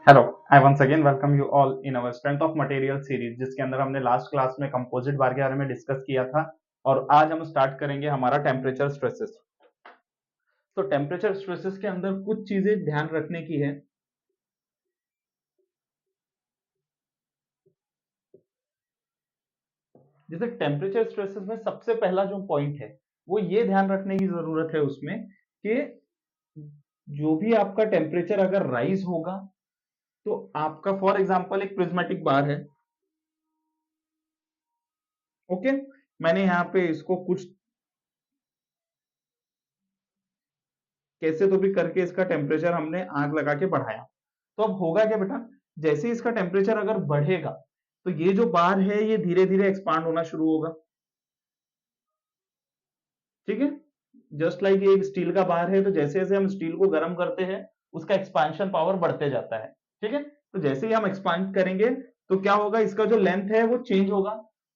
Hello, I once again welcome you all in our strength of material series, जिसके अंदर हमने last class में composite bar के बारे में डिस्कस किया था। और आज हम स्टार्ट करेंगे हमारा टेम्परेचर स्ट्रेसेस। तो टेम्परेचर स्ट्रेसेस के अंदर कुछ चीजें ध्यान रखने की है। जैसे टेम्परेचर स्ट्रेसेस में सबसे पहला जो पॉइंट है वो ये ध्यान रखने की जरूरत है उसमें कि जो भी आपका टेम्परेचर अगर राइज होगा तो आपका फॉर एग्जांपल एक प्रिज्मेटिक बार है। ओके, मैंने यहाँ पे इसको कुछ कैसे तो भी करके इसका टेम्परेचर हमने आग लगा के बढ़ाया। तो अब होगा क्या बेटा, जैसे ही इसका टेम्परेचर अगर बढ़ेगा तो ये जो बार है ये धीरे धीरे एक्सपांड होना शुरू होगा। ठीक है, जस्ट लाइक ये एक स्टील का बार है, तो जैसे जैसे हम स्टील को गर्म करते हैं उसका एक्सपांशन पावर बढ़ते जाता है। ठीक है, तो जैसे ही हम एक्सपांड करेंगे तो क्या होगा, इसका जो लेंथ है वो चेंज होगा।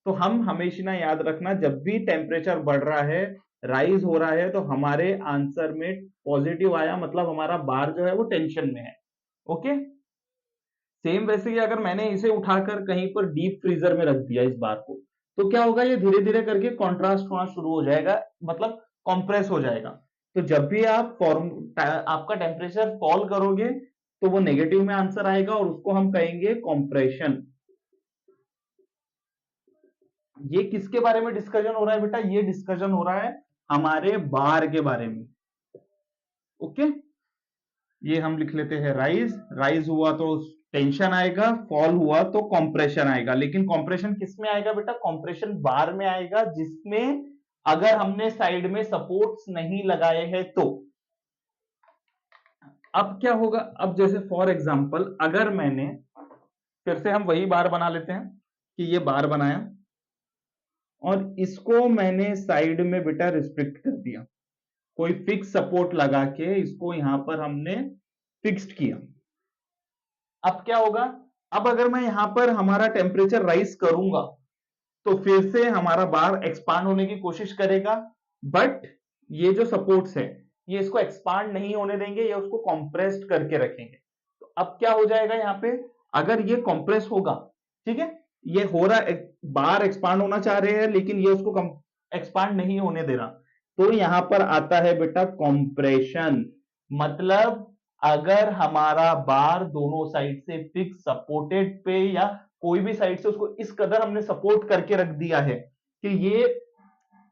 तो हम हमेशा याद रखना, जब भी टेम्परेचर बढ़ रहा है, राइज हो रहा है, तो हमारे आंसर में पॉजिटिव आया, मतलब हमारा बार जो है वो टेंशन में है। ओके, सेम वैसे ही अगर मैंने इसे उठाकर कहीं पर डीप फ्रीजर में रख दिया इस बार को, तो क्या होगा, ये धीरे धीरे करके कॉन्ट्रास्ट होना शुरू हो जाएगा, मतलब कंप्रेस हो जाएगा। तो जब भी आप आपका टेम्परेचर फॉल करोगे तो वो नेगेटिव में आंसर आएगा और उसको हम कहेंगे कॉम्प्रेशन। ये किसके बारे में डिस्कशन हो रहा है बेटा, ये डिस्कशन हो रहा है हमारे बार के बारे में। ओके, ये हम लिख लेते हैं राइज। राइज हुआ तो टेंशन आएगा, फॉल हुआ तो कंप्रेशन आएगा। लेकिन कंप्रेशन किस में आएगा बेटा, कंप्रेशन बार में आएगा, जिसमें अगर हमने साइड में सपोर्ट्स नहीं लगाए हैं तो। अब क्या होगा, अब जैसे फॉर एग्जांपल अगर मैंने, फिर से हम वही बार बना लेते हैं कि ये बार बनाया और इसको मैंने साइड में बेटा रिस्ट्रिक्ट कर दिया, कोई फिक्स सपोर्ट लगा के इसको यहां पर हमने फिक्स्ड किया। अब क्या होगा, अब अगर मैं यहां पर हमारा टेम्परेचर राइज करूंगा तो फिर से हमारा बार एक्सपांड होने की कोशिश करेगा, बट ये जो सपोर्ट्स है ये इसको एक्सपांड नहीं होने देंगे, ये उसको कंप्रेस्ड करके रखेंगे। तो अब क्या हो जाएगा यहाँ पे, अगर ये कंप्रेस होगा, ठीक है, ये हो रहा है, बार एक्सपांड होना चाह रहे हैं लेकिन ये उसको एक्सपांड नहीं होने दे रहा, तो यहां पर आता है बेटा कंप्रेशन। मतलब अगर हमारा बार दोनों साइड से फिक्स सपोर्टेड पे या कोई भी साइड से उसको इस कदर हमने सपोर्ट करके रख दिया है कि ये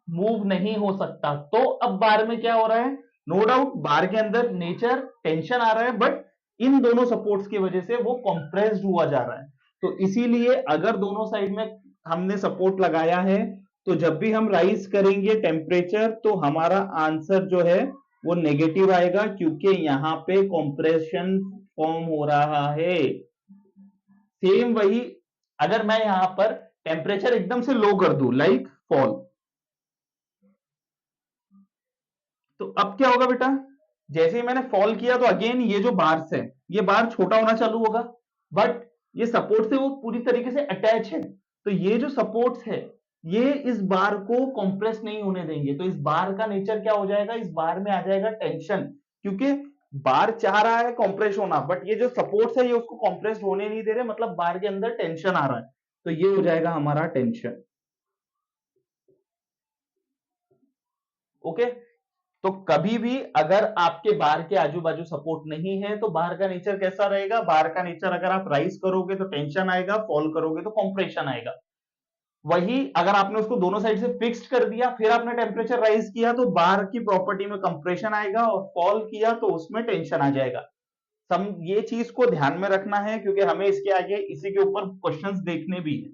मूव नहीं हो सकता, तो अब बार में क्या हो रहा है, नो डाउट बार के अंदर नेचर टेंशन आ रहा है, बट इन दोनों सपोर्ट्स की वजह से वो कंप्रेस्ड हुआ जा रहा है। तो इसीलिए अगर दोनों साइड में हमने सपोर्ट लगाया है तो जब भी हम राइज करेंगे टेम्परेचर तो हमारा आंसर जो है वो नेगेटिव आएगा, क्योंकि यहां पे कंप्रेशन फॉर्म हो रहा है। सेम वही, अगर मैं यहां पर टेम्परेचर एकदम से लो कर दूं, लाइक फॉल, तो अब क्या होगा बेटा, जैसे ही मैंने फॉल किया तो अगेन ये जो बार्स है ये बार छोटा होना चालू होगा, बट ये सपोर्ट से वो पूरी तरीके से अटैच है। तो ये जो सपोर्ट्स है ये इस बार को कंप्रेस नहीं होने देंगे, तो इस बार का नेचर क्या हो जाएगा, इस बार में आ जाएगा टेंशन, क्योंकि बार चाह रहा है कंप्रेस होना, बट ये जो सपोर्ट्स है ये उसको कंप्रेस होने नहीं दे रहे, मतलब बार के अंदर टेंशन आ रहा है, तो ये हो जाएगा हमारा टेंशन। ओके, तो कभी भी अगर आपके बार के आजू बाजू सपोर्ट नहीं है तो बार का नेचर कैसा रहेगा, बार का नेचर अगर आप राइज करोगे तो टेंशन आएगा, फॉल करोगे तो कंप्रेशन आएगा। वही अगर आपने उसको दोनों साइड से फिक्स्ड कर दिया फिर आपने टेम्परेचर राइज किया तो बार की प्रॉपर्टी में कंप्रेशन आएगा, और फॉल किया तो उसमें टेंशन आ जाएगा। सम ये चीज को ध्यान में रखना है, क्योंकि हमें इसके आगे इसी के ऊपर क्वेश्चंस देखने भी है।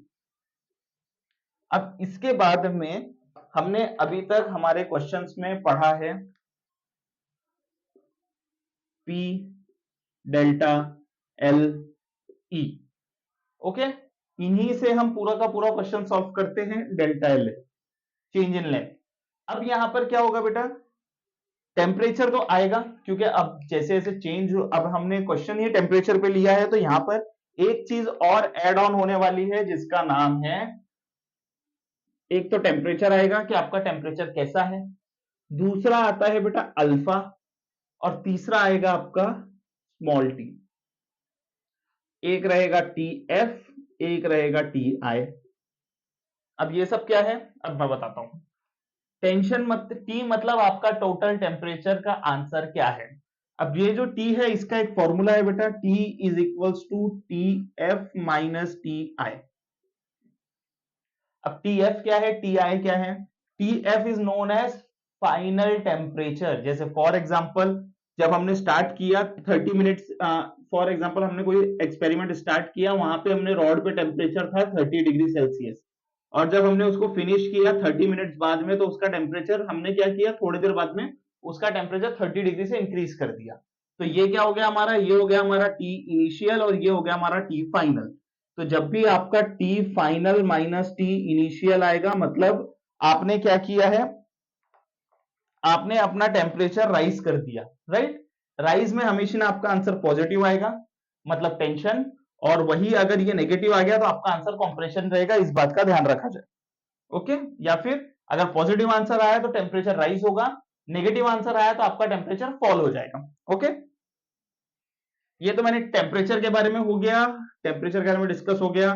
अब इसके बाद में हमने अभी तक हमारे क्वेश्चंस में पढ़ा है P delta L E. Okay, इन्हीं से हम पूरा का पूरा क्वेश्चन सॉल्व करते हैं, delta L change in length. अब यहां पर क्या होगा बेटा, टेम्परेचर तो आएगा, क्योंकि अब जैसे जैसे चेंज, अब हमने क्वेश्चन ये टेम्परेचर पे लिया है, तो यहां पर एक चीज और एड ऑन होने वाली है जिसका नाम है, एक तो टेम्परेचर आएगा कि आपका टेम्परेचर कैसा है, दूसरा आता है बेटा अल्फा, और तीसरा आएगा आपका स्मॉल टी। एक रहेगा टी एफ, एक रहेगा टी आई। अब ये सब क्या है, अब मैं बताता हूं। टेंशन मत, टी मतलब आपका टोटल टेम्परेचर का आंसर क्या है। अब ये जो टी है इसका एक फॉर्मूला है बेटा, T is equals to T F minus T I. अब टी एफ क्या है, टी आई क्या है। T F is known as final temperature. जैसे फॉर एग्जांपल जब हमने स्टार्ट किया 30 मिनट्स, फॉर एग्जांपल हमने कोई एक्सपेरिमेंट स्टार्ट किया, वहां पे हमने रॉड पे टेम्परेचर था 30 डिग्री सेल्सियस, और जब हमने उसको फिनिश किया 30 मिनट्स बाद में, तो उसका टेम्परेचर हमने क्या किया, थोड़ी देर बाद में उसका टेम्परेचर 30 डिग्री से इंक्रीज कर दिया। तो ये क्या हो गया हमारा, ये हो गया हमारा टी इनिशियल और ये हो गया हमारा टी फाइनल। तो जब भी आपका T final minus T initial आएगा, मतलब आपने क्या किया है, आपने अपना टेम्परेचर राइज कर दिया, राइट। राइज में हमेशा आपका आंसर पॉजिटिव आएगा, मतलब टेंशन, और वही अगर ये नेगेटिव आ गया तो आपका आंसर कंप्रेशन रहेगा, इस बात का ध्यान रखा जाए। ओके, या फिर अगर पॉजिटिव आंसर आया तो टेम्परेचर राइज होगा, नेगेटिव आंसर आया तो आपका टेम्परेचर फॉल हो जाएगा। ओके, ये तो मैंने टेम्परेचर के बारे में हो गया, टेम्परेचर के बारे में डिस्कस हो गया,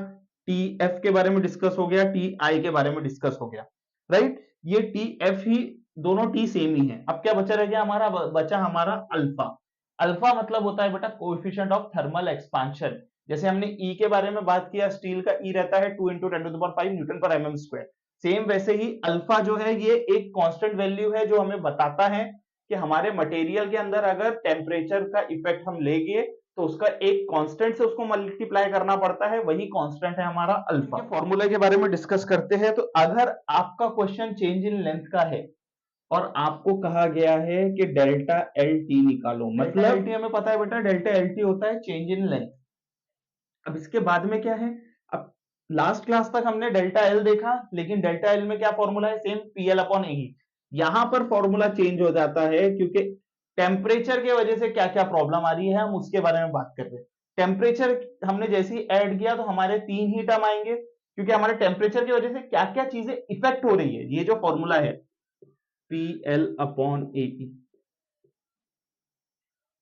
टी एफ के बारे में डिस्कस हो गया, टी आई के बारे में डिस्कस हो गया, राइट। ये टी एफ ही, दोनों टी सेम ही है। अब क्या बचा रह गया हमारा, बचा हमारा अल्फा। अल्फा मतलब होता है बेटा कोएफिशिएंट ऑफ थर्मल एक्सपांशन। जैसे हमने ई के बारे में बात किया, स्टील का ई रहता है 2 इंटू 10⁵ न्यूटन पर एमएम स्क्वायर। सेम वैसे ही अल्फा जो है ये एक कांस्टेंट वैल्यू है जो हमें बताता है कि हमारे मटेरियल के अंदर अगर टेम्परेचर का इफेक्ट हम लेंगे तो उसका एक कांस्टेंट से उसको मल्टीप्लाई करना पड़ता है, वही कांस्टेंट है हमारा अल्फा। फॉर्मूले के बारे में डिस्कस करते हैं। तो अगर आपका क्वेश्चन चेंज इन लेंथ का है और आपको कहा गया है कि डेल्टा एल टी निकालो, मतलब एल टी हमें पता है बेटा, डेल्टा एल टी होता है चेंज इन लेंथ। अब इसके बाद में क्या है, अब लास्ट क्लास तक हमने डेल्टा एल देखा, लेकिन डेल्टा एल में क्या फॉर्मूला है, सेम पी एल अपॉन ए ही। यहां पर फॉर्मूला चेंज हो जाता है क्योंकि टेम्परेचर की वजह से क्या क्या प्रॉब्लम आ रही है, हम उसके बारे में बात कर रहे हैं। टेम्परेचर हमने जैसे ही ऐड किया तो हमारे 3 ही टर्म आएंगे, क्योंकि हमारे टेम्परेचर की वजह से क्या क्या चीजें इफेक्ट हो रही है। ये जो फॉर्मूला है P L upon A P.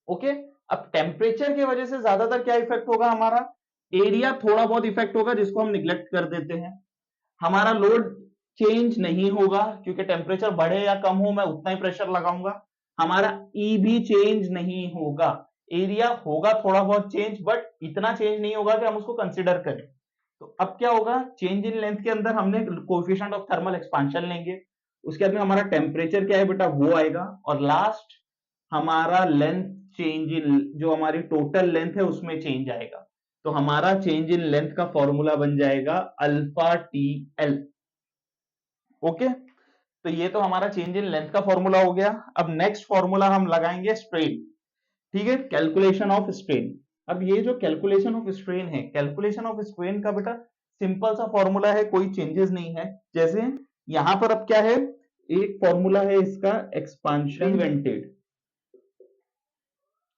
Okay, अब टेम्परेचर की वजह से ज्यादातर क्या इफेक्ट होगा हमारा, एरिया थोड़ा बहुत इफेक्ट होगा जिसको हम निग्लेक्ट कर देते हैं। हमारा लोड चेंज नहीं होगा, क्योंकि टेम्परेचर बढ़े या कम हो मैं उतना ही प्रेशर लगाऊंगा। हमारा ई भी चेंज नहीं होगा, एरिया होगा थोड़ा बहुत चेंज, बट इतना चेंज नहीं होगा कि हम उसको कंसिडर करें। तो अब क्या होगा, चेंज इन लेंथ के अंदर हमने कोएफिशिएंट ऑफ थर्मल एक्सपांशन लेंगे, उसके बाद में हमारा टेम्परेचर क्या है बेटा वो आएगा, और लास्ट हमारा लेंथ चेंज इन, जो हमारी टोटल लेंथ है उसमें चेंज आएगा। तो हमारा चेंज इन लेंथ का फॉर्मूला बन जाएगा अल्फा टी एल। ओके, तो ये तो हमारा चेंज इन लेंथ का फॉर्मूला हो गया। अब नेक्स्ट फॉर्मूला हम लगाएंगे स्ट्रेन, ठीक है, कैलकुलेशन ऑफ स्ट्रेन। अब ये जो कैलकुलेशन ऑफ स्ट्रेन है, कैलकुलेशन ऑफ स्ट्रेन का बेटा सिंपल सा फॉर्मूला है, कोई चेंजेस नहीं है। जैसे यहां पर अब क्या है, एक फॉर्मूला है इसका, expansion prevented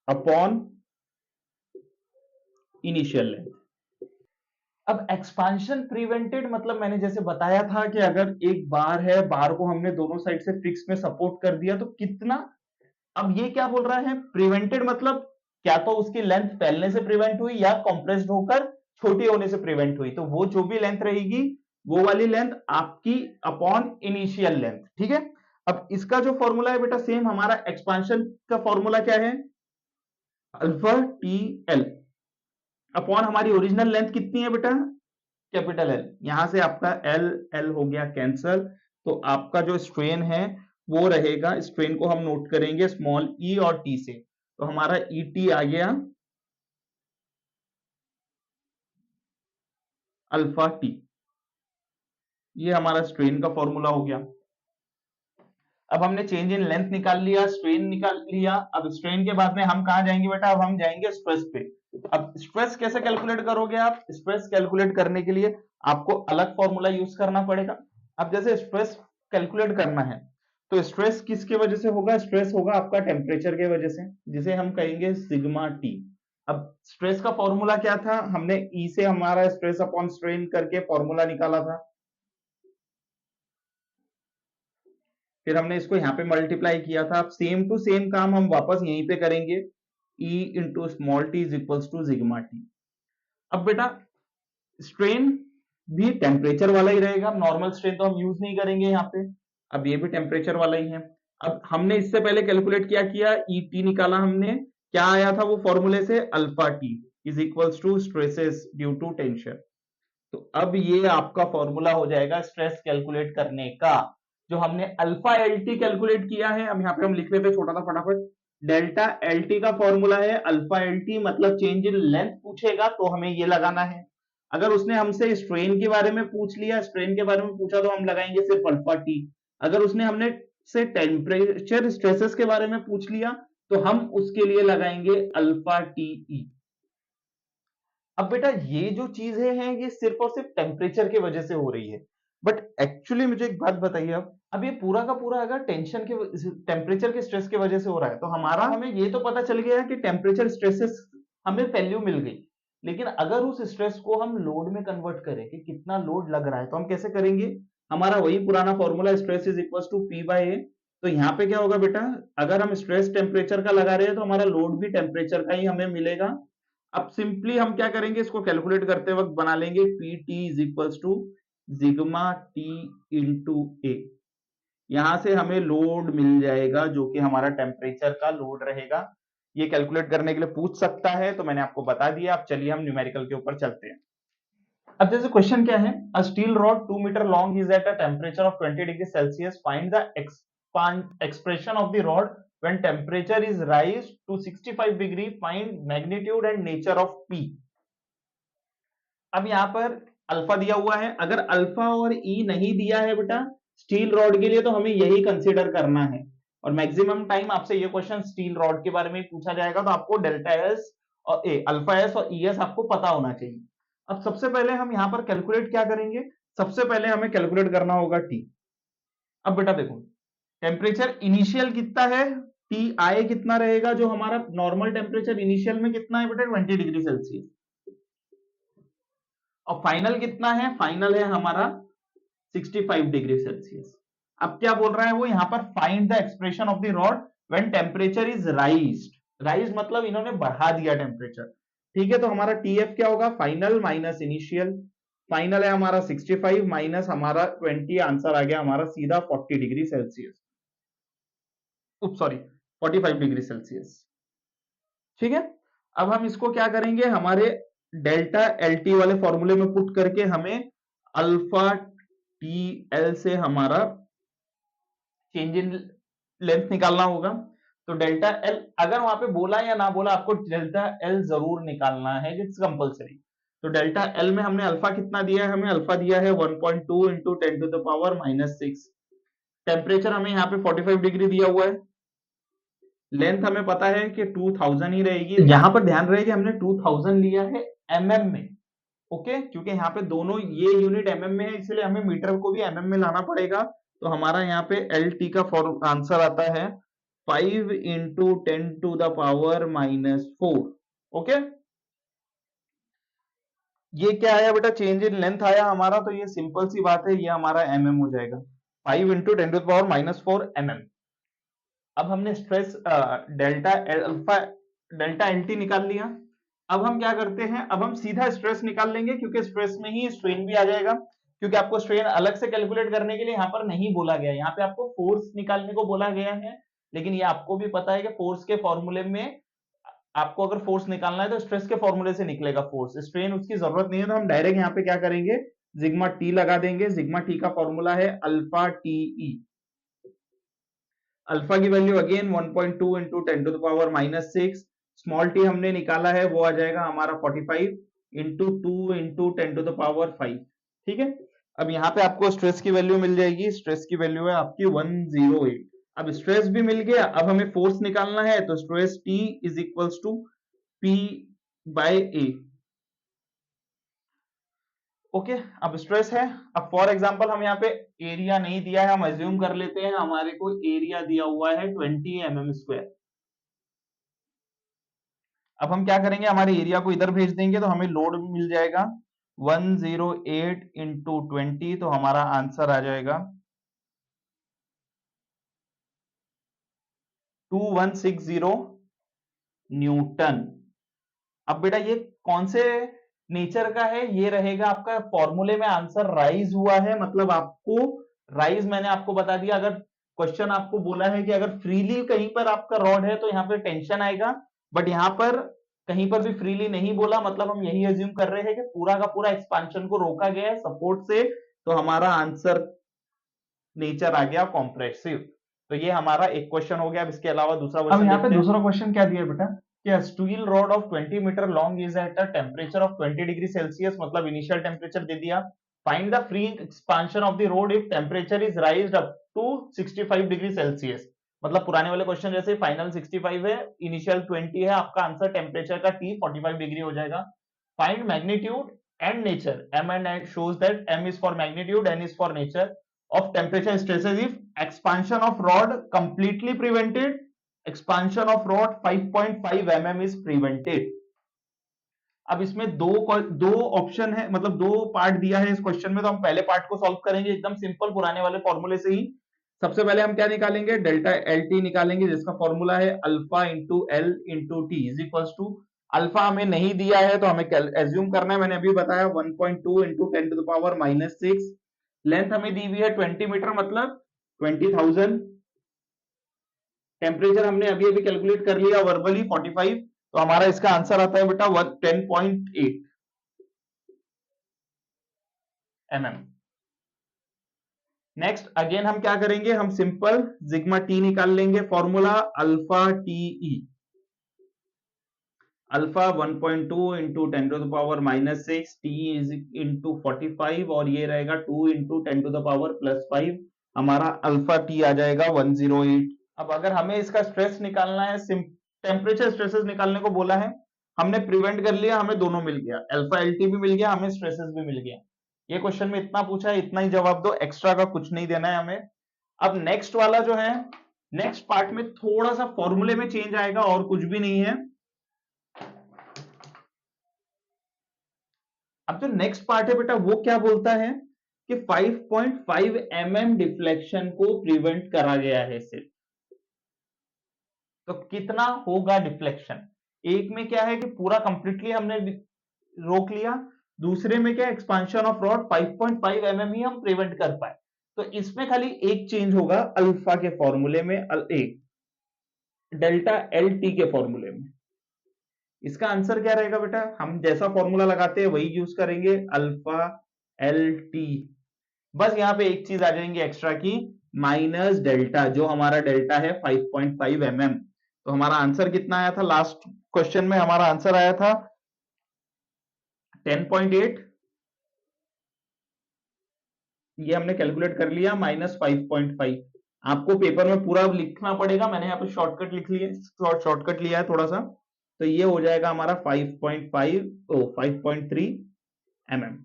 upon initial length. अब एक्सपांशन प्रिवेंटेड मतलब मैंने जैसे बताया था कि अगर एक बार है, बार को हमने दोनों साइड से फिक्स में सपोर्ट कर दिया तो कितना। अब ये क्या बोल रहा है, प्रिवेंटेड मतलब क्या तो उसकी लेंथ फैलने से प्रिवेंट हुई या कंप्रेस्ड होकर छोटी होने से प्रिवेंट हुई, तो वो जो भी लेंथ रहेगी वो वाली लेंथ आपकी अपॉन इनिशियल लेंथ, ठीक है। अब इसका जो फॉर्मूला है बेटा सेम हमारा एक्सपांशन का फॉर्मूला क्या है, अल्फा टी एल अपॉन हमारी ओरिजिनल लेंथ कितनी है बेटा, कैपिटल एल। यहां से आपका एल एल हो गया कैंसल, तो आपका जो स्ट्रेन है वो रहेगा, स्ट्रेन को हम नोट करेंगे स्मॉल ई और टी से, तो हमारा ई टी आ गया अल्फा टी। ये हमारा स्ट्रेन का फॉर्मूला हो गया। अब हमने चेंज इन लेंथ निकाल लिया, स्ट्रेन निकाल लिया। अब स्ट्रेन के बाद में हम कहां जाएंगे बेटा, अब हम जाएंगे स्ट्रेस पे। अब स्ट्रेस कैसे कैलकुलेट करोगे आप, स्ट्रेस कैलकुलेट करने के लिए आपको अलग फॉर्मूला यूज करना पड़ेगा। अब जैसे स्ट्रेस कैलकुलेट करना है तो स्ट्रेस किसके वजह से होगा, स्ट्रेस होगा आपका टेम्परेचर के वजह से, जिसे हम कहेंगे सिग्मा टी। अब स्ट्रेस का फॉर्मूला क्या था, हमने ई से हमारा स्ट्रेस अपॉन स्ट्रेन करके फॉर्मूला निकाला था, फिर हमने इसको यहाँ पे मल्टीप्लाई किया था। अब सेम टू सेम काम हम वापस यहीं पे करेंगे, E into small T is equals to sigma T. अब बेटा स्ट्रेन भी टेम्परेचर वाला ही रहेगा, नॉर्मल स्ट्रेन तो हम यूज नहीं करेंगे यहाँ पे। अब ये भी टेम्परेचर वाला ही है। अब हमने इससे पहले कैलकुलेट किया ईटी निकाला हमने, क्या आया था वो फॉर्मूले से, alpha T is equals to stresses due to tension. तो अब ये आपका फॉर्मूला हो जाएगा स्ट्रेस कैलकुलेट करने का, जो हमने अल्फा एल टी कैलकुलेट किया है। अब यहाँ पे हम लिख लेते हैं छोटा सा फटाफट, डेल्टा एल टी का फॉर्मूला है अल्फा एल टी, मतलब चेंज इन लेंथ पूछेगा तो हमें ये लगाना है। अगर उसने हमसे स्ट्रेन के बारे में पूछ लिया, स्ट्रेन के बारे में पूछा, तो हम लगाएंगे सिर्फ अल्फा टी। अगर उसने हमने से टेम्परेचर स्ट्रेसेस के बारे में पूछ लिया, तो हम उसके लिए लगाएंगे अल्फा टी ई। अब बेटा ये जो चीजें हैं ये सिर्फ और सिर्फ टेम्परेचर की वजह से हो रही है, बट एक्चुअली मुझे एक बात बताइए, अब ये पूरा का पूरा अगर टेंशन के टेम्परेचर के स्ट्रेस की वजह से हो रहा है, तो हमें ये तो पता चल गया कि टेम्परेचर स्ट्रेसेस हमें वैल्यू मिल गई। लेकिन अगर उस स्ट्रेस को हम लोड में कन्वर्ट करें कि कितना लोड लग रहा है, तो हम कैसे करेंगे? हमारा वही पुराना formula, stress is equal to P by A. तो यहाँ पे क्या होगा बेटा, अगर हम स्ट्रेस टेम्परेचर का लगा रहे हैं तो हमारा लोड भी टेम्परेचर का ही हमें मिलेगा। अब सिंपली हम क्या करेंगे, इसको कैलकुलेट करते वक्त बना लेंगे P T is equals to sigma T into A. यहां से हमें लोड मिल जाएगा जो कि हमारा टेम्परेचर का लोड रहेगा। ये कैलकुलेट करने के लिए पूछ सकता है, तो मैंने आपको बता दिया। अब चलिए हम न्यूमेरिकल के ऊपर चलते हैं। अब जैसे क्वेश्चन क्या है, a steel rod 2 metre long is at a temperature of 20 degree Celsius, find the expression of the rod when temperature is rise to 65 degree, find magnitude and nature of P। अब यहाँ पर alpha दिया हुआ है, अगर alpha और ई नहीं दिया है बेटा स्टील रॉड के लिए, तो हमें यही कंसीडर करना है। और मैक्सिमम टाइम आपसे ये क्वेश्चन स्टील रॉड के बारे में पूछा जाएगा, तो आपको डेल्टा एस और अल्फा एस और ई एस आपको पता होना चाहिए। अब सबसे पहले हम यहाँ पर कैलकुलेट क्या करेंगे, सबसे पहले हमें कैलकुलेट करना होगा टी। अब बेटा देखो, टेम्परेचर इनिशियल कितना है, टी आई कितना रहेगा, जो हमारा नॉर्मल टेम्परेचर इनिशियल में कितना है बेटा 20 डिग्री सेल्सियस, और फाइनल कितना है, फाइनल है हमारा 65 डिग्री सेल्सियस। अब क्या बोल रहा है वो यहाँ पर, find the expression of the rod when temperature is राइज्ड। Rise मतलब इन्होंने बढ़ा दिया टेम्परेचर, ठीक है। तो हमारा टीएफ क्या होगा, फाइनल माइनस इनिशियल। फाइनल है हमारा 65 माइनस हमारा 20, आंसर आ गया हमारा सीधा 40 degree Celsius, sorry 45 degree Celsius, ठीक है। अब हम इसको क्या करेंगे, हमारे डेल्टा एल टी वाले फॉर्मूले में पुट करके हमें अल्फा टी एल से हमारा चेंज इन लेंथ निकालना होगा। तो डेल्टा एल अगर वहां पे बोला या ना बोला, आपको डेल्टा एल जरूर निकालना है, इट्स कंपलसरी। तो डेल्टा एल में हमने अल्फा कितना दिया है, हमें अल्फा दिया है 1.2 into 10 to the power -6। Temperature हमें यहाँ पे 45 डिग्री दिया हुआ है, लेंथ हमें पता है कि 2000 ही रहेगी। यहां पर ध्यान रहे कि हमने 2000 लिया है एमएम में, ओके, क्योंकि यहाँ पे दोनों ये यूनिट एमएम में है, इसलिए हमें मीटर को भी एमएम में लाना पड़ेगा। तो हमारा यहाँ पे एल टी का आंसर आता है 5 into 10 to the power -4, okay. ये क्या आया बेटा, चेंज इन लेंथ आया हमारा, तो ये सिंपल सी बात है, ये हमारा एमएम हो जाएगा, 5 into 10 to the power -4 mm. अब हमने stress delta alpha delta L T निकाल लिया। अब हम क्या करते हैं, अब हम सीधा स्ट्रेस निकाल लेंगे, क्योंकि स्ट्रेस में ही स्ट्रेन भी आ जाएगा। क्योंकि आपको स्ट्रेन अलग से कैलकुलेट करने के लिए यहाँ पर नहीं बोला गया, यहाँ पे आपको फोर्स निकालने को बोला गया है। लेकिन ये आपको भी पता है कि फोर्स के फॉर्मूले में आपको अगर फोर्स निकालना है तो स्ट्रेस के फॉर्मूले से निकलेगा फोर्स, स्ट्रेन उसकी जरूरत नहीं है। तो हम डायरेक्ट यहाँ पे क्या करेंगे, सिग्मा टी लगा देंगे। सिग्मा टी का फॉर्मूला है अल्फा टी ई। अल्फा की value again 1.2 into 10 to the power -6, small T हमने निकाला है वो आ जाएगा हमारा 45 into 2 into 10 to the power 5, ठीक है। अब यहाँ पे आपको स्ट्रेस की वैल्यू मिल जाएगी, स्ट्रेस की वैल्यू है आपकी 108। अब स्ट्रेस भी मिल गया, अब हमें फोर्स निकालना है, तो stress T is equals to P by A, okay. अब स्ट्रेस है, अब फॉर एग्जांपल हम यहाँ पे एरिया नहीं दिया है, हम अज्यूम कर लेते हैं हमारे को एरिया दिया हुआ है 20 mm²। अब हम क्या करेंगे, हमारे एरिया को इधर भेज देंगे, तो हमें लोड मिल जाएगा 108 इंटू 20, तो हमारा आंसर आ जाएगा 2160 न्यूटन। अब बेटा ये कौन से नेचर का है, ये रहेगा आपका फॉर्मूले में आंसर राइज हुआ है, मतलब आपको राइज मैंने आपको बता दिया। अगर क्वेश्चन आपको बोला है कि अगर फ्रीली कहीं पर आपका रॉड है तो यहाँ पे टेंशन आएगा, बट यहाँ पर कहीं पर भी फ्रीली नहीं बोला, मतलब हम यही अज्यूम कर रहे हैं कि पूरा का पूरा एक्सपांशन को रोका गया है सपोर्ट से, तो हमारा आंसर नेचर आ गया कॉम्प्रेसिव। तो ये हमारा एक क्वेश्चन हो गया। अब इसके अलावा दूसरा क्वेश्चन, अब यहाँ पे दूसरा क्वेश्चन क्या दिया बेटा कि a steel rod of 20 metre long is at a temperature of 20 degree Celsius, मतलब इनिशियल टेम्परेचर दे दिया। Find the free expansion of the rod if temperature is raised up to 65 degree Celsius, मतलब पुराने वाले क्वेश्चन जैसे final 65 है, initial 20 है, आपका आंसर टेम्परेचर का T 45 डिग्री हो जाएगा। Find magnitude and nature, M and N shows that M is for magnitude, N is for nature of temperature stresses if expansion of rod completely prevented, expansion of rod 5.5 mm is prevented। अब इसमें दो option है, मतलब दो part दिया है इस question में, तो हम पहले पार्ट को सॉल्व करेंगे एकदम सिंपल पुराने वाले फॉर्मूले से ही। सबसे पहले हम क्या निकालेंगे, डेल्टा एल टी निकालेंगे, जिसका फॉर्मूला है alpha into L into T is equals to, alpha हमें नहीं दिया है तो हमें एज्यूम करना है, मैंने अभी बताया 1.2 into 10 to the power -6। Length हमें दी हुई है 20 मीटर, मतलब 20,000। टेम्परेचर हमने अभी अभी कैलकुलेट कर लिया वर्बली 45, तो हमारा इसका आंसर आता है बेटा 10.8 mm। नेक्स्ट अगेन हम क्या करेंगे, हम सिंपल सिग्मा टी निकाल लेंगे, formula alpha T E, alpha 1.2 into 10 to the power -6, T is into 45, और ये रहेगा 2 इंटू 10 टू द पावर +5, हमारा अल्फा टी आ जाएगा 108। अब अगर हमें इसका स्ट्रेस निकालना है, टेम्परेचर स्ट्रेसेस निकालने को बोला है, हमने प्रिवेंट कर लिया, हमें दोनों मिल गया, अल्फा एलटी भी मिल गया, हमें स्ट्रेसेस भी मिल गया। ये क्वेश्चन में इतना पूछा है, इतना ही जवाब दो, एक्स्ट्रा का कुछ नहीं देना है हमें। अब नेक्स्ट वाला जो है, नेक्स्ट पार्ट में थोड़ा सा फॉर्मूले में चेंज आएगा और कुछ भी नहीं है। अब जो नेक्स्ट पार्ट है बेटा वो क्या बोलता है कि 5.5 mm डिफ्लेक्शन को प्रिवेंट करा गया है सिर्फ, तो कितना होगा डिफ्लेक्शन। एक में क्या है कि पूरा कंप्लीटली हमने रोक लिया, दूसरे में क्या एक्सपांशन ऑफ रॉड 5.5 mm ही हम प्रिवेंट कर पाए, तो इसमें खाली एक चेंज होगा अल्फा के फॉर्मूले में, एक डेल्टा एल टी के फॉर्मूले में। इसका आंसर क्या रहेगा बेटा, हम जैसा फॉर्मूला लगाते हैं वही यूज करेंगे, अल्फा एल टी, बस यहाँ पे एक चीज आ जाएंगी एक्स्ट्रा की, माइनस डेल्टा, जो हमारा डेल्टा है 5.5 mm। तो हमारा आंसर कितना आया था, लास्ट क्वेश्चन में हमारा आंसर आया था 10.8, ये हमने कैलकुलेट कर लिया, -5.5। आपको पेपर में पूरा लिखना पड़ेगा, मैंने यहाँ पे शॉर्टकट लिख लिया, शॉर्टकट लिया है थोड़ा सा, तो ये हो जाएगा हमारा 5.3 mm।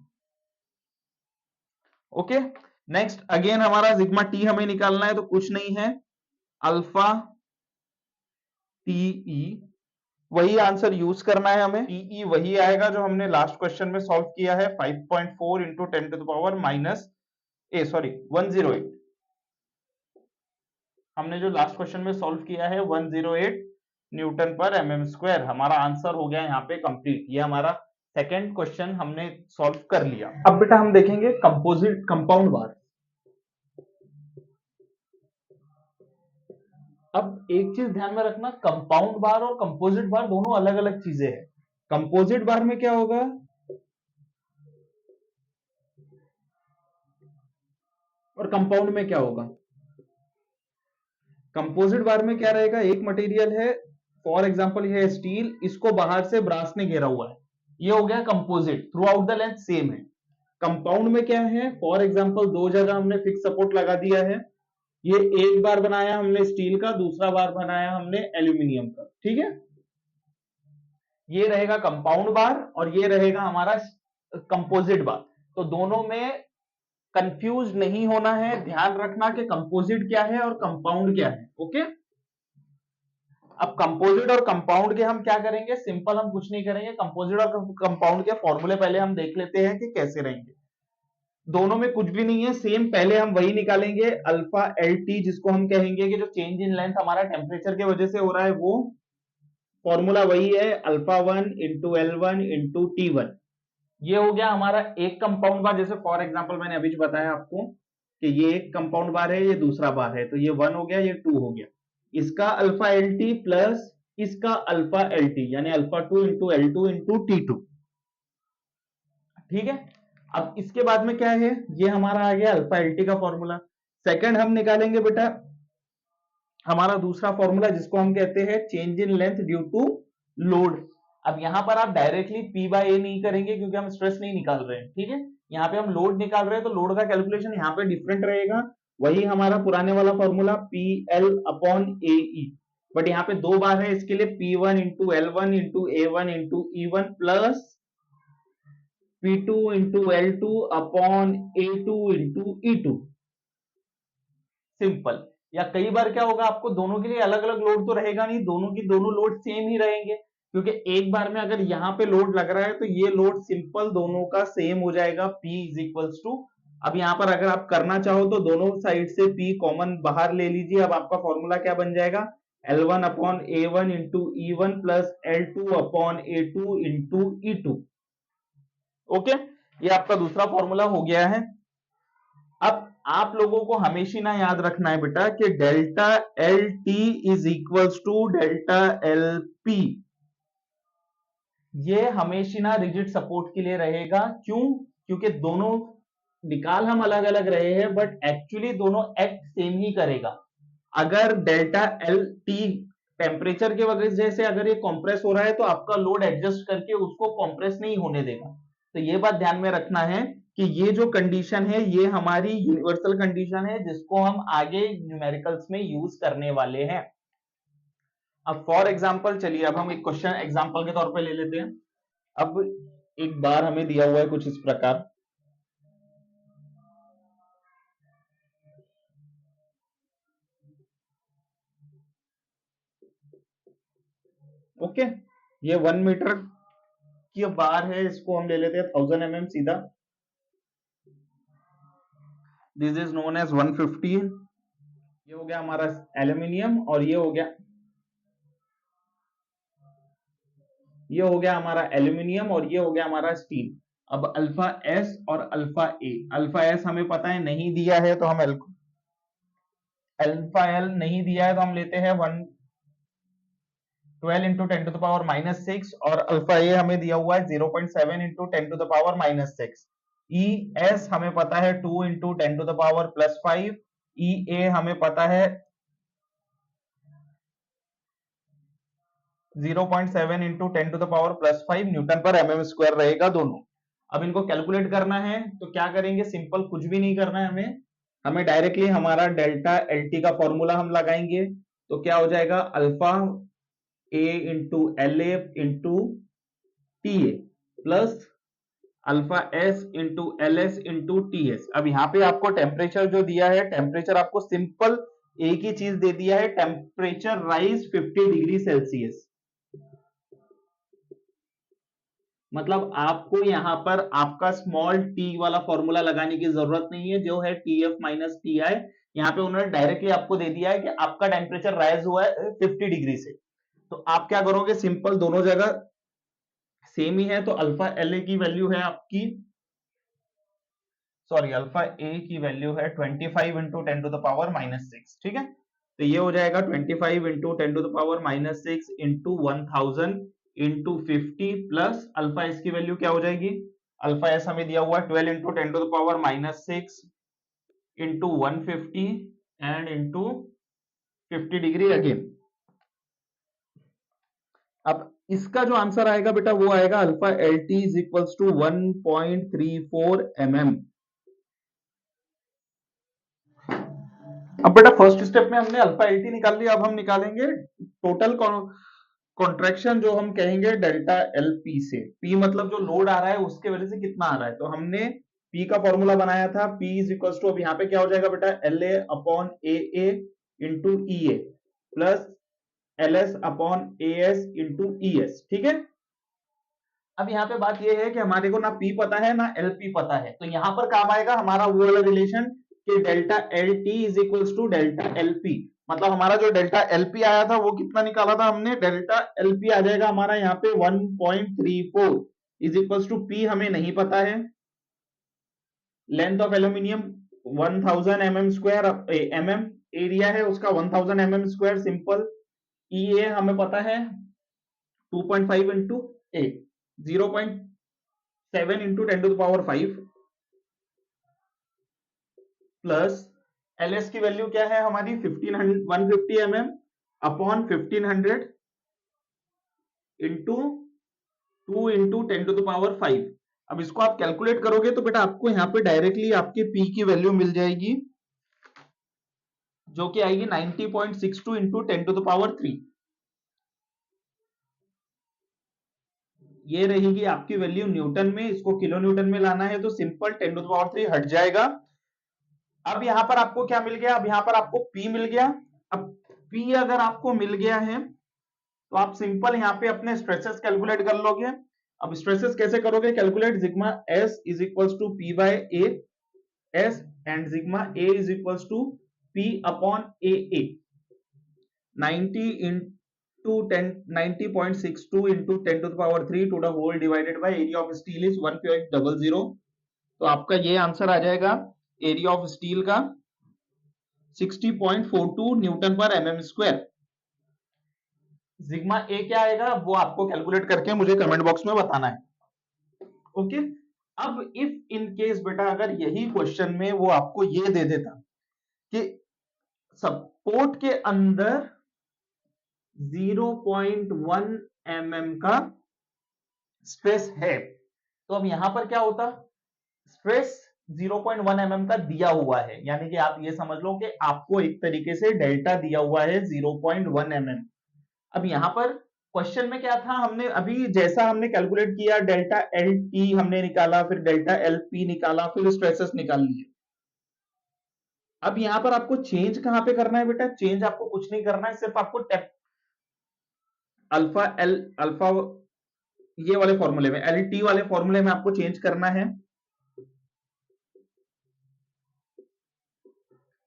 ओके, नेक्स्ट अगेन हमारा सिग्मा टी हमें निकालना है, तो कुछ नहीं है, अल्फा टीई, वही आंसर यूज करना है हमें, टीई वही आएगा जो हमने लास्ट क्वेश्चन में सॉल्व किया है, 5.4 इंटू 10 टू द पावर -108। हमने जो लास्ट क्वेश्चन में सॉल्व किया है 108 न्यूटन पर एमएम स्क्वायर, हमारा आंसर हो गया यहाँ पे कंप्लीट। ये हमारा सेकंड क्वेश्चन हमने सॉल्व कर लिया। अब बेटा हम देखेंगे कंपोजिट कंपाउंड बार। अब एक चीज ध्यान में रखना, कंपाउंड बार और कंपोजिट बार दोनों अलग अलग चीजें हैं। कंपोजिट बार में क्या होगा, और कंपाउंड में क्या होगा। कंपोजिट बार में क्या रहेगा, एक मटेरियल है, फॉर एग्जांपल ये स्टील, इसको बाहर से ब्रास ने घेरा हुआ है, ये हो गया composite, through out the length same है। कंपाउंड में क्या है, फॉर एग्जांपल दो जगह हमने फिक्स सपोर्ट लगा दिया है, ये एक बार बनाया हमने स्टील का, दूसरा बार बनाया हमने एल्यूमिनियम का, ठीक है। ये रहेगा कंपाउंड बार और ये रहेगा हमारा कंपोजिट बार। तो दोनों में कंफ्यूज नहीं होना है, ध्यान रखना कि कंपोजिट क्या है और कंपाउंड क्या है, ओके। अब कंपोजिट और कंपाउंड के हम क्या करेंगे, सिंपल हम कुछ नहीं करेंगे, कंपोजिट और कंपाउंड के फॉर्मूले पहले हम देख लेते हैं कि कैसे रहेंगे। दोनों में कुछ भी नहीं है, सेम पहले हम वही निकालेंगे, अल्फा एल टी, जिसको हम कहेंगे कि जो चेंज इन लेंथ हमारा टेम्परेचर की वजह से हो रहा है, वो फॉर्मूला वही है, alpha 1 into L1 into T1। ये हो गया हमारा एक कंपाउंड बार, जैसे फॉर एग्जांपल मैंने अभी जो बताया आपको कि ये एक कंपाउंड बार है, ये दूसरा बार है, तो ये 1 हो गया, ये 2 हो गया। इसका अल्फा एल टी प्लस इसका अल्फा एल टी, यानी alpha 2 into L two into T two. ठीक है, अब इसके बाद में क्या है, ये हमारा आ गया अल्फा एल टी का फॉर्मूला। सेकंड हम निकालेंगे बेटा हमारा दूसरा फॉर्मूला, जिसको हम कहते हैं change in length due to load. अब यहां पर आप डायरेक्टली पी बाय ए नहीं करेंगे क्योंकि हम स्ट्रेस नहीं निकाल रहे हैं, ठीक है। यहाँ पे हम लोड निकाल रहे हैं, तो लोड का कैलकुलेशन यहाँ पे डिफरेंट रहेगा। वही हमारा पुराने वाला formula P L upon A E, but यहाँ पे दो बार है, इसके लिए P one into L one into A one into E one plus P two into L two upon A two into E two. Simple. या कई बार क्या होगा, आपको दोनों के लिए अलग अलग लोड तो रहेगा नहीं, दोनों की दोनों लोड सेम ही रहेंगे, क्योंकि एक बार में अगर यहां पे लोड लग रहा है तो ये लोड सिंपल दोनों का सेम हो जाएगा, P इज इक्वल्स टू। अब यहां पर अगर आप करना चाहो तो दोनों साइड से P कॉमन बाहर ले लीजिए। अब आपका फॉर्मूला क्या बन जाएगा, L1 upon A one into E one plus L2 upon A two into E two. Okay, ये आपका दूसरा फॉर्मूला हो गया है। अब आप लोगों को हमेशा ना याद रखना है बेटा कि delta L T is equals to delta L P. ये हमेशा ना रिजिड सपोर्ट के लिए रहेगा। क्यों? क्योंकि दोनों निकाल हम अलग अलग रहे हैं, बट एक्चुअली दोनों एक्ट सेम ही करेगा। अगर डेल्टा एल टी टेम्परेचर के वजह से अगर ये कंप्रेस हो रहा है, तो आपका लोड एडजस्ट करके उसको कंप्रेस नहीं होने देगा। तो ये बात ध्यान में रखना है कि ये जो कंडीशन है ये हमारी यूनिवर्सल कंडीशन है, जिसको हम आगे न्यूमेरिकल्स में यूज करने वाले हैं। अब फॉर एग्जांपल चलिए अब हम एक क्वेश्चन एग्जांपल के तौर पे ले लेते हैं। अब एक बार हमें दिया हुआ है कुछ इस प्रकार, ओके। ये 1 मीटर की बार है, इसको हम ले लेते हैं 1000 mm सीधा। This is known as 150। ये हो गया हमारा एल्यूमिनियम और ये हो गया हमारा एल्यूमिनियम और ये हो गया हमारा स्टील। अब अल्फा एस और अल्फा ए, अल्फा एस हमें पता है नहीं दिया है, तो हम अल्फा एल नहीं दिया है तो हम लेते हैं 112 into 10 to the power minus 6, और अल्फा ए हमें दिया हुआ है 0.7 into 10 to the power minus 6। E S हमें पता है 2 into 10 to the power plus 5। E A हमें पता है 0.7 into 10 to the power plus 5 newton पर एमएम स्क्वायर रहेगा दोनों। अब इनको कैलकुलेट करना है तो क्या करेंगे, सिंपल, कुछ भी नहीं करना है हमें डायरेक्टली हमारा डेल्टा एल टी का फॉर्मूला हम लगाएंगे। तो क्या हो जाएगा, alpha A into L A into T A plus alpha S into L S into T S. अब यहाँ पे आपको टेम्परेचर जो दिया है, टेम्परेचर आपको सिंपल एक ही चीज दे दिया है, टेम्परेचर राइज 50 डिग्री सेल्सियस। मतलब आपको यहां पर आपका स्मॉल टी वाला फॉर्मूला लगाने की जरूरत नहीं है, जो है टी एफ माइनस टी आई। यहाँ पे उन्होंने डायरेक्टली आपको दे दिया है कि आपका टेम्परेचर राइज हुआ है 50 डिग्री से। तो आप क्या करोगे, सिंपल, दोनों जगह सेम ही है, तो अल्फा एल ए की वैल्यू है आपकी, सॉरी, अल्फा ए की वैल्यू है 25 into 10 to the power minus 6। ठीक है, तो ये हो जाएगा 25 into 10 to the power minus 6 into 1000 into 50 plus alpha S की वैल्यू क्या हो जाएगी, अल्फा एस हमें दिया हुआ है 12 into 10 to the power minus 6 into 150 and into 50 degree again. अब इसका जो आंसर आएगा बेटा वो आएगा alpha L T is equals to 1.34 mm। अब बेटा फर्स्ट स्टेप में हमने अल्फा एल टी निकाल लिया, अब हम निकालेंगे टोटल कॉन्ट्रैक्शन, जो हम कहेंगे डेल्टा एल पी से। पी मतलब जो लोड आ रहा है उसके वजह से कितना आ रहा है, तो हमने पी का फॉर्मूला बनाया था, पी इज इक्वल्स टू, अब यहाँ पे क्या हो जाएगा बेटा, L A upon A into E A plus L S upon A S into E S. ठीक है, अब यहाँ पे बात यह है कि हमारे को ना पी पता है ना एल पी पता है, तो यहाँ पर काम आएगा हमारा वो वाला रिलेशन कि delta L T is equals to delta L P. मतलब हमारा जो डेल्टा एल पी आया था वो कितना निकाला था हमने, डेल्टा एल पी आ जाएगा हमारा यहाँ पे 1.34। इज इक्वल्स टू पी हमें नहीं पता है, length of aluminium 1000 mm square, mm area है उसका 1000 mm स्क्वायर सिंपल, EA हमें पता है 2.5 into A 0.7 into 10 to the power 5 plus LS की वैल्यू क्या है हमारी 150 mm upon 1500 into 2 into 10 to the power 5। अब इसको आप कैलकुलेट करोगे तो बेटा आपको यहां पे डायरेक्टली आपके P की वैल्यू मिल जाएगी जो कि आएगी 90.62 इंटू 10 टू द पावर 3। ये रहेगी आपकी वैल्यू न्यूटन में, इसको किलो न्यूटन में लाना है तो सिंपल 10 टू द पावर 3 हट जाएगा। अब यहां पर आपको क्या मिल गया, अब यहां पर आपको P मिल गया। अब P अगर आपको मिल गया है तो आप सिंपल यहां पे अपने स्ट्रेसेस कैलकुलेट कर लोगे। अब स्ट्रेसेस कैसे करोगे calculate, sigma S is equals to P by A S and sigma A is equals to P upon AA 90 into 10 90.62 into 10 to the power 3 to the whole divided by area of steel is 1.00। तो आपका ये answer आ जाएगा area of steel का 60.42 Newton पर mm square. Sigma ए क्या आएगा वो आपको कैलकुलेट करके मुझे कमेंट बॉक्स में बताना है। ओके, अब इफ इन केस बेटा अगर यही क्वेश्चन में वो आपको ये दे देता कि सपोर्ट के अंदर 0.1 mm का स्ट्रेस है तो अब यहां पर क्या होता, स्ट्रेस 0.1 mm का दिया हुआ है, यानी कि आप ये समझ लो कि आपको एक तरीके से डेल्टा दिया हुआ है 0.1 mm। अब यहां पर क्वेश्चन में क्या था, हमने अभी जैसा हमने कैलकुलेट किया डेल्टा एल टी हमने निकाला, फिर डेल्टा एल पी निकाला, फिर स्ट्रेसेस निकाल लिए। अब यहां पर आपको चेंज कहां पे करना है बेटा, चेंज आपको कुछ नहीं करना है, सिर्फ आपको अल्फा एल अल्फा ये वाले फॉर्मूले में एल टी वाले फॉर्मूले में आपको चेंज करना है।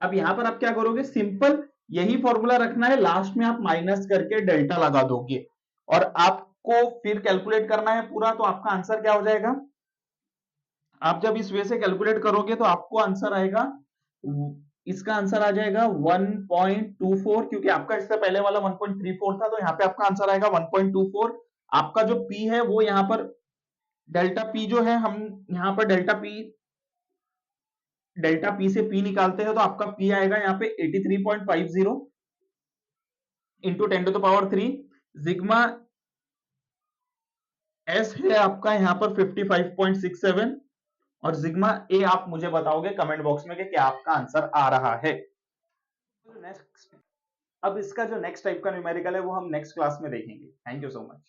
अब यहां पर आप क्या करोगे, सिंपल यही फॉर्मूला रखना है, लास्ट में आप माइनस करके डेल्टा लगा दोगे और आपको फिर कैलकुलेट करना है पूरा, तो आपका आंसर क्या हो जाएगा, आप जब इस वे से कैलकुलेट करोगे तो आपको आंसर आएगा, इसका आंसर आ जाएगा 1.24, क्योंकि आपका इससे पहले वाला 1.34 था, तो यहाँ पे आपका आंसर आएगा 1.24। आपका जो P है वो यहाँ पर डेल्टा P जो है, हम यहाँ पर डेल्टा P से P निकालते हैं तो आपका P आएगा यहाँ पे 83.50 into 10 to the power 3। Sigma S है आपका यहाँ पर 55.67 और सिग्मा ए आप मुझे बताओगे कमेंट बॉक्स में कि क्या आपका आंसर आ रहा है। नेक्स्ट, अब इसका जो नेक्स्ट टाइप का न्यूमेरिकल है वो हम नेक्स्ट क्लास में देखेंगे। Thank you so much.